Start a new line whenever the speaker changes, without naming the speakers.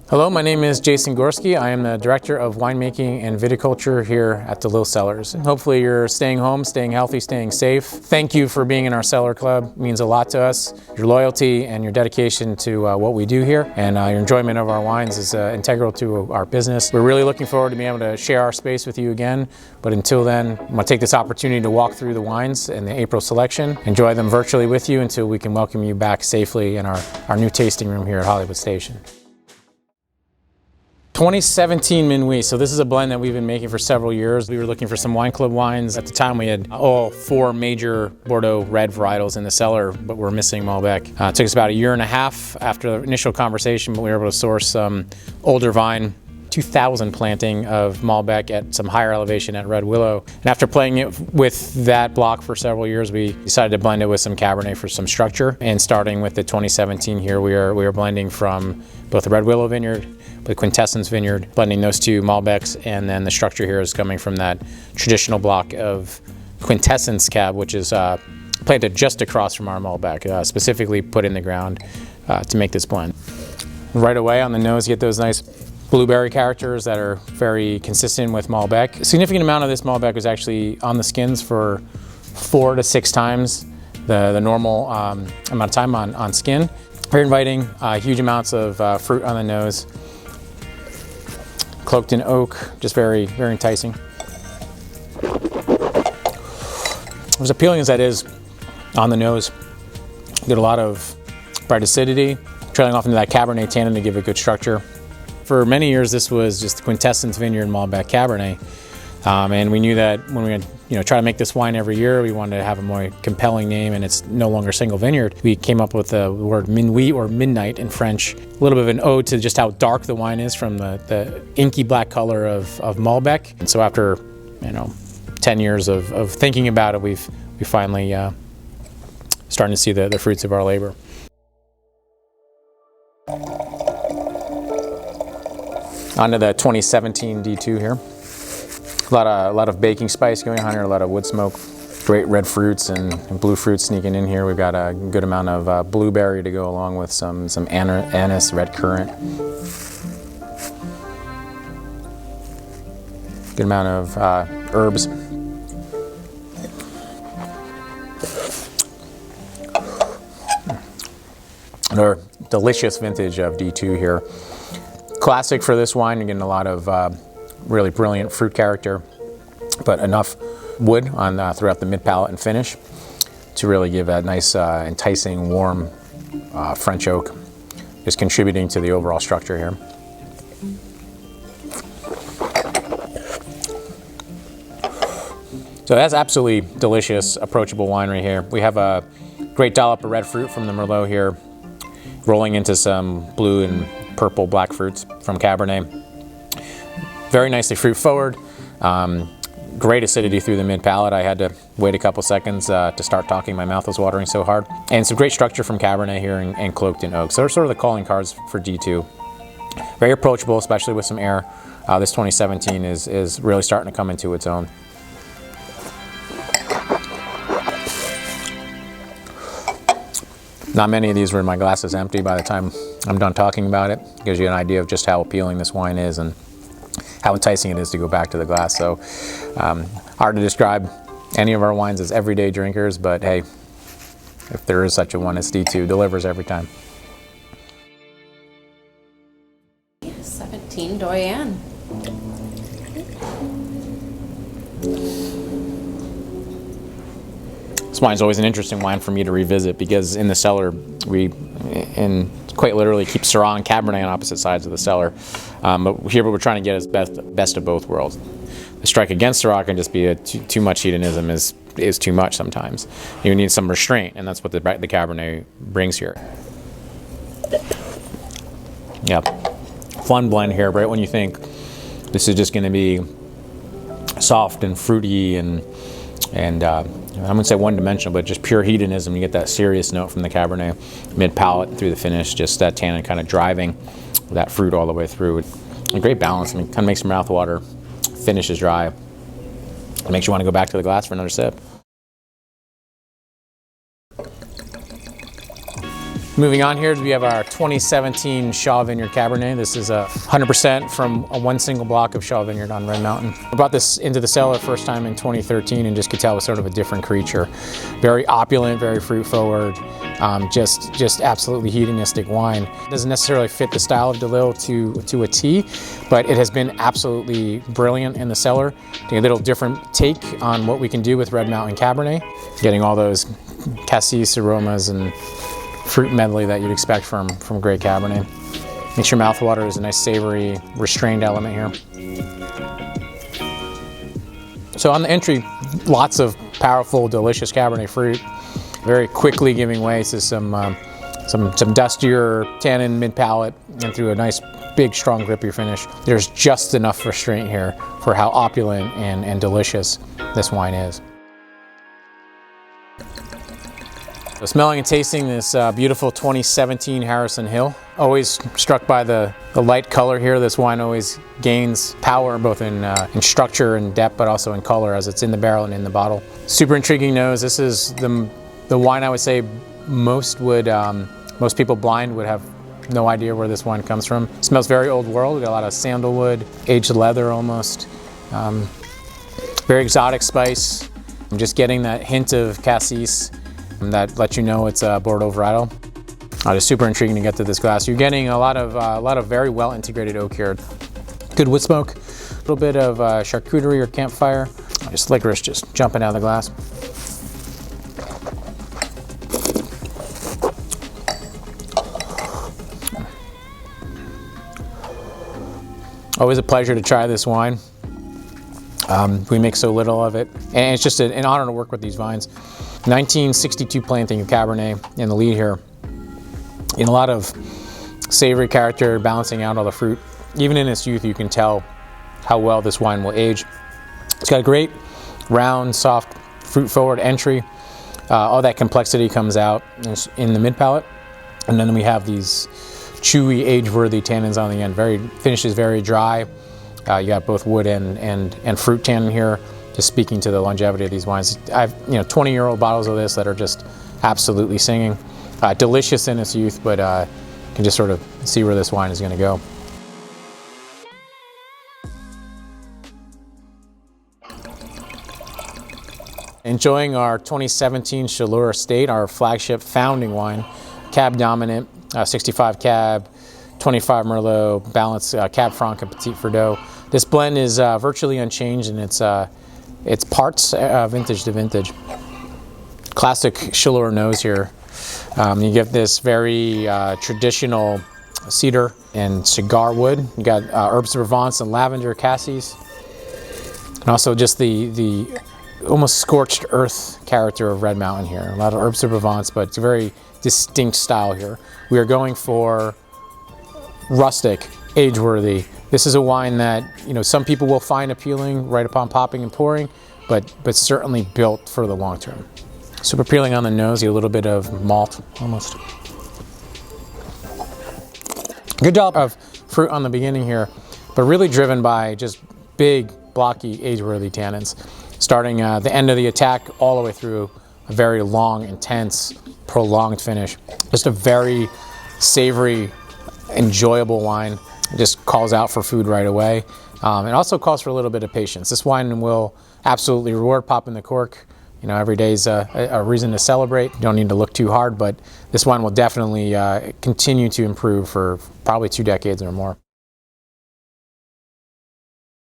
Hello, my name is Jason Gorski. I am the Director of Winemaking and Viticulture here at DeLille Cellars. Hopefully you're staying home, staying healthy, staying safe. Thank you for being in our Cellar Club. It means a lot to us. Your loyalty and your dedication to what we do here and your enjoyment of our wines is integral to our business. We're really looking forward to being able to share our space with you again. But until then, I'm going to take this opportunity to walk through the wines in the April selection, enjoy them virtually with you until we can welcome you back safely in our new tasting room here at Hollywood Station. 2017 Minuit, so this is a blend that we've been making for several years. We were looking for some wine club wines. At the time we had all 4 major Bordeaux red varietals in the cellar, but we're missing Malbec. It took us about a year and a half after the initial conversation, but we were able to source some older vine, 2000 planting of Malbec at some higher elevation at Red Willow. And after playing it with that block for several years, we decided to blend it with some Cabernet for some structure. And starting with the 2017 here, we are blending from both the Red Willow Vineyard, the Quintessence Vineyard, blending those 2 Malbecs, and then the structure here is coming from that traditional block of Quintessence Cab, which is planted just across from our Malbec, specifically put in the ground to make this blend. Right away on the nose, you get those nice blueberry characters that are very consistent with Malbec. A significant amount of this Malbec was actually on the skins for 4 to 6 times the normal amount of time on skin. Very inviting, huge amounts of fruit on the nose. Cloaked in oak, just very, very enticing. As appealing as that is on the nose, you get a lot of bright acidity, trailing off into that Cabernet tannin to give it good structure. For many years, this was just the Quintessence Vineyard Malbec Cabernet. And we knew that when we try to make this wine every year, we wanted to have a more compelling name, and it's no longer single vineyard. We came up with the word Minuit or midnight in French, a little bit of an ode to just how dark the wine is from the inky black color of Malbec. And so after 10 years of thinking about it, we finally starting to see the fruits of our labor. On to the 2017 D2 here. A lot of baking spice going on here, a lot of wood smoke, great red fruits and blue fruits sneaking in here. We've got a good amount of blueberry to go along with some anise, red currant. Good amount of herbs. Another delicious vintage of D2 here. Classic for this wine, you're getting a lot of really brilliant fruit character, but enough wood on throughout the mid palate and finish to really give that nice, enticing, warm French oak, just contributing to the overall structure here. So that's absolutely delicious, approachable wine right here. We have a great dollop of red fruit from the Merlot here, rolling into some blue and purple black fruits from Cabernet. Very nicely fruit forward, great acidity through the mid palate. I had to wait a couple seconds to start talking. My mouth was watering so hard. And some great structure from Cabernet here and cloaked in oak. So they're sort of the calling cards for D2. Very approachable, especially with some air. This 2017 is really starting to come into its own. Not many of these were in my glasses empty by the time I'm done talking about it. Gives you an idea of just how appealing this wine is and how enticing it is to go back to the glass. So hard to describe any of our wines as everyday drinkers, but hey, if there is such a one, it's D2, delivers every time.
17 Doyenne.
This wine's always an interesting wine for me to revisit because in the cellar, we quite literally keep Syrah and Cabernet on opposite sides of the cellar. But here what we're trying to get is best of both worlds. The strike against Syrah can just be too much hedonism is too much sometimes. You need some restraint, and that's what the Cabernet brings here. Yeah, fun blend here, right when you think this is just going to be soft and fruity and I wouldn't say one-dimensional, but just pure hedonism. You get that serious note from the Cabernet, mid-palate through the finish, just that tannin kind of driving that fruit all the way through. A great balance. I mean, kind of makes your mouth water, finish is dry. It makes you want to go back to the glass for another sip. Moving on here, we have our 2017 Shaw Vineyard Cabernet. This is 100% from one single block of Shaw Vineyard on Red Mountain. I brought this into the cellar first time in 2013 and just could tell it was sort of a different creature. Very opulent, very fruit forward, just absolutely hedonistic wine. It doesn't necessarily fit the style of DeLille to a T, but it has been absolutely brilliant in the cellar. A little different take on what we can do with Red Mountain Cabernet. Getting all those cassis aromas and fruit medley that you'd expect from great Cabernet. Makes your mouth water. Is a nice savory, restrained element here. So on the entry, lots of powerful, delicious Cabernet fruit, very quickly giving way to some dustier tannin mid-palate and through a nice, big, strong, grippier finish. There's just enough restraint here for how opulent and delicious this wine is. So smelling and tasting this beautiful 2017 Harrison Hill. Always struck by the light color here. This wine always gains power both in structure and depth, but also in color as it's in the barrel and in the bottle. Super intriguing nose. This is the wine I would say most people blind would have no idea where this wine comes from. It smells very old world. We got a lot of sandalwood, aged leather almost. Very exotic spice. I'm just getting that hint of cassis that lets you know it's a Bordeaux varietal. Just super intriguing to get to this glass. You're getting a lot of very well integrated oak here. Good wood smoke, a little bit of charcuterie or campfire. Just licorice just jumping out of the glass. Always a pleasure to try this wine. We make so little of it, and it's just an honor to work with these vines. 1962 planting of Cabernet in the lead here. In a lot of savory character, balancing out all the fruit. Even in its youth, you can tell how well this wine will age. It's got a great, round, soft, fruit-forward entry. All that complexity comes out in the mid-palate. And then we have these chewy, age-worthy tannins on the end. Finishes very dry. You got both wood and fruit tannin here, just speaking to the longevity of these wines. I've 20-year-old bottles of this that are just absolutely singing. Delicious in its youth, but you can just sort of see where this wine is going to go. Enjoying our 2017 Chaleur Estate, our flagship founding wine, Cab dominant, 65 Cab, 25 Merlot, balanced Cab Franc and Petit Verdot. This blend is virtually unchanged in its parts, vintage to vintage. Classic Chaleur nose here. You get this very traditional cedar and cigar wood. You got herbs de Provence and lavender cassis, and also just the almost scorched earth character of Red Mountain here. A lot of herbs de Provence, but it's a very distinct style here. We are going for rustic, age-worthy. This is a wine that some people will find appealing right upon popping and pouring, but certainly built for the long term. Super appealing on the nose, you get a little bit of malt almost. Good job of fruit on the beginning here, but really driven by just big, blocky, age-worthy tannins. Starting at the end of the attack all the way through a very long, intense, prolonged finish. Just a very savory, enjoyable wine. It just calls out for food right away. It also calls for a little bit of patience. This wine will absolutely reward popping the cork. Every day's a reason to celebrate. You don't need to look too hard, but this wine will definitely continue to improve for probably 2 decades or more.